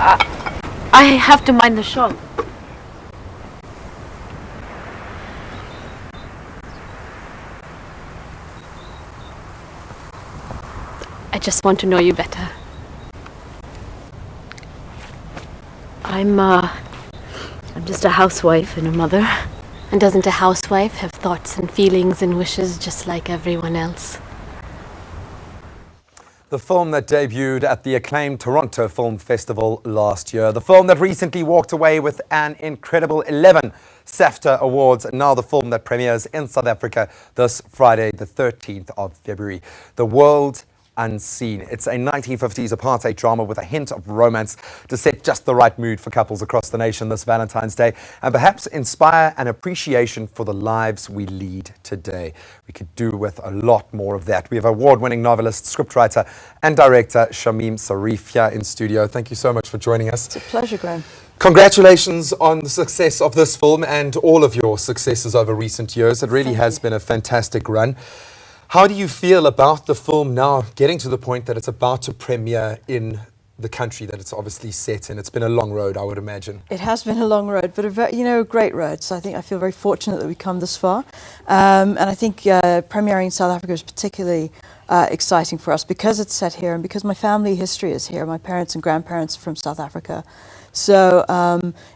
I have to mind the shop. I just want to know you better. I'm just a housewife and a mother. And doesn't a housewife have thoughts and feelings and wishes just like everyone else? The film that debuted at the acclaimed Toronto Film Festival last year. The film that recently walked away with an incredible 11 SAFTA awards. And now the film that premieres in South Africa this Friday, the 13th of February. The World Unseen. It's a 1950s apartheid drama with a hint of romance to set just the right mood for couples across the nation this Valentine's Day and perhaps inspire an appreciation for the lives we lead today. We could do with a lot more of that. We have award-winning novelist, scriptwriter and director Shamim Sarif here in studio. Thank you so much for joining us. It's a pleasure, Graham. Congratulations on the success of this film and all of your successes over recent years. It really has been a fantastic run. How do you feel about the film now getting to the point that it's about to premiere in the country that it's obviously set in? It's been a long road, I would imagine. It has been a long road, but a great road. So I feel very fortunate that we've come this far. And I think premiering in South Africa is particularly exciting for us because it's set here and because my family history is here. My parents and grandparents are from South Africa. So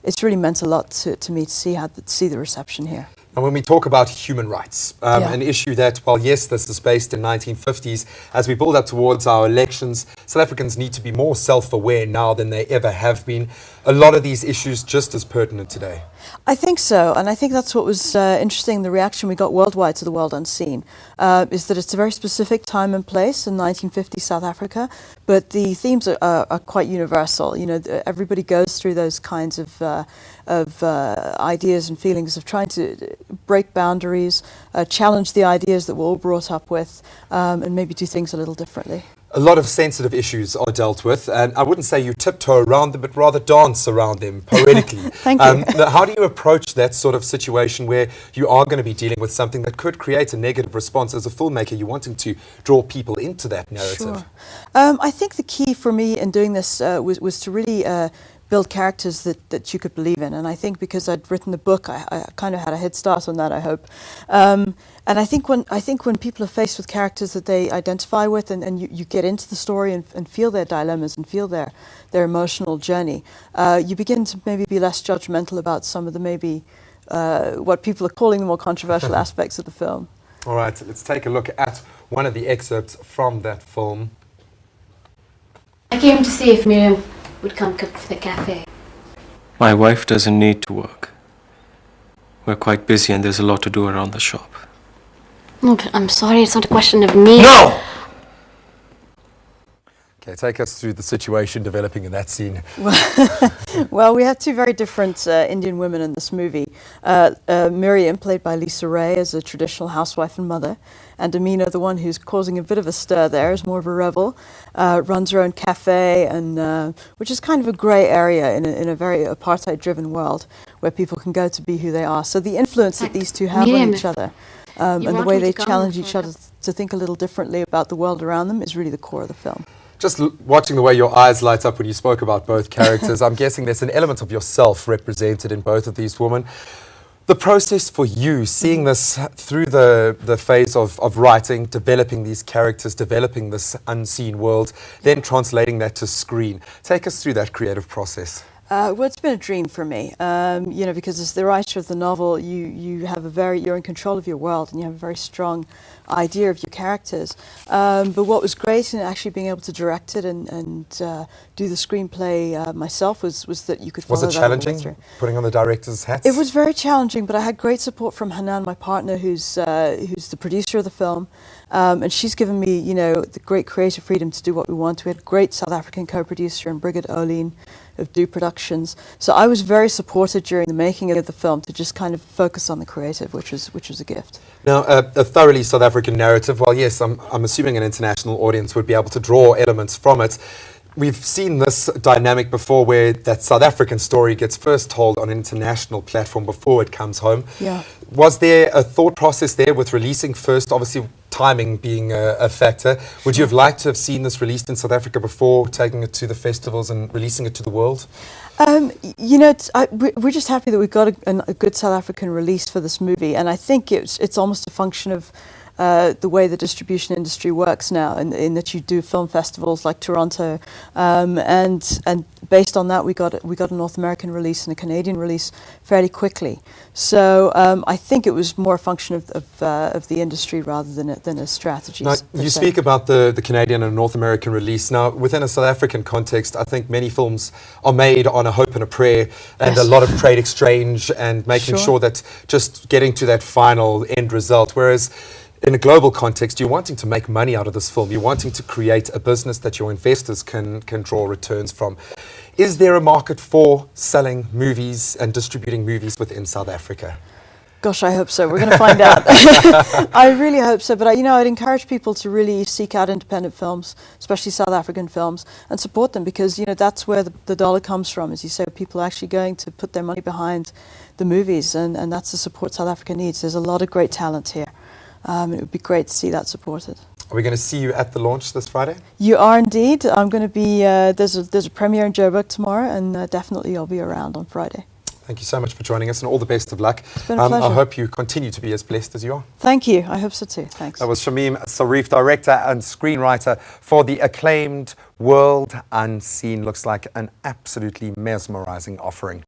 it's really meant a lot to me to see the reception here. And when we talk about human rights, an issue that, while yes, this is based in 1950s, as we build up towards our elections, South Africans need to be more self-aware now than they ever have been. A lot of these issues just as pertinent today. I think so, and I think that's what was interesting, the reaction we got worldwide to The World Unseen, is that it's a very specific time and place in 1950 South Africa, but the themes are quite universal. You know, everybody goes through those kinds of ideas and feelings of trying to break boundaries, challenge the ideas that we're all brought up with, and maybe do things a little differently. A lot of sensitive issues are dealt with, and I wouldn't say you tiptoe around them, but rather dance around them poetically. Thank you. How do you approach that sort of situation where you are going to be dealing with something that could create a negative response as a filmmaker? You're wanting to draw people into that narrative. Sure. I think the key for me in doing this was to really build characters that you could believe in. And I think because I'd written the book, I kind of had a head start on that, I hope. And I think when people are faced with characters that they identify with and you get into the story and feel their dilemmas and feel their emotional journey, you begin to maybe be less judgmental about some of the maybe what people are calling the more controversial aspects of the film. All right, let's take a look at one of the excerpts from that film. I came to see if Miriam would come cook for the cafe. My wife doesn't need to work. We're quite busy and there's a lot to do around the shop. No, but I'm sorry, it's not a question of me. No! Okay, take us through the situation developing in that scene. Well, we have two very different Indian women in this movie. Miriam, played by Lisa Ray, is a traditional housewife and mother. And Amina, the one who's causing a bit of a stir there, is more of a rebel, runs her own cafe, and which is kind of a grey area in a very apartheid-driven world where people can go to be who they are. So the influence that these two have on each other and the way they challenge each other to think a little differently about the world around them is really the core of the film. Just watching the way your eyes light up when you spoke about both characters, I'm guessing there's an element of yourself represented in both of these women. The process for you, seeing this through the phase of writing, developing these characters, developing this unseen world, then translating that to screen. Take us through that creative process. Well, it's been a dream for me, you know, because as the writer of the novel, you're in control of your world and you have a very strong idea of your characters. But what was great in actually being able to direct it and do the screenplay myself was that you could follow that. Was it challenging, putting on the director's hats? It was very challenging, but I had great support from Hanan, my partner, who's the producer of the film. And she's given me, you know, the great creative freedom to do what we want. We had a great South African co-producer in Brigitte Olien of Do Productions. So I was very supported during the making of the film to just kind of focus on the creative, which was a gift. Now, a thoroughly South African narrative, well, yes, I'm assuming an international audience would be able to draw elements from it. We've seen this dynamic before where that South African story gets first told on an international platform before it comes home. Yeah. Was there a thought process there with releasing first, obviously, timing being a factor. Would you have liked to have seen this released in South Africa before taking it to the festivals and releasing it to the world? You know, we're just happy that we got a good South African release for this movie, and I think it's almost a function of the way the distribution industry works now, in that you do film festivals like Toronto, and based on that we got a North American release and a Canadian release fairly quickly. So I think it was more a function of the industry rather than a strategy. Now, you speak about the Canadian and North American release. Now, within a South African context, I think many films are made on a hope and a prayer, and a lot of trade exchange and making sure that just getting to that final end result. Whereas in a global context, you're wanting to make money out of this film. You're wanting to create a business that your investors can draw returns from. Is there a market for selling movies and distributing movies within South Africa? Gosh, I hope so. We're going to find out. I really hope so. But I'd encourage people to really seek out independent films, especially South African films, and support them, because that's where the dollar comes from. As you say, people are actually going to put their money behind the movies, and that's the support South Africa needs. There's a lot of great talent here. It would be great to see that supported. Are we going to see you at the launch this Friday? You are indeed. I'm going to be, there's a premiere in Joburg tomorrow, and definitely I'll be around on Friday. Thank you so much for joining us, and all the best of luck. It's been a pleasure. I hope you continue to be as blessed as you are. Thank you. I hope so too. Thanks. That was Shamim Sarif, director and screenwriter for the acclaimed World Unseen. Looks like an absolutely mesmerizing offering.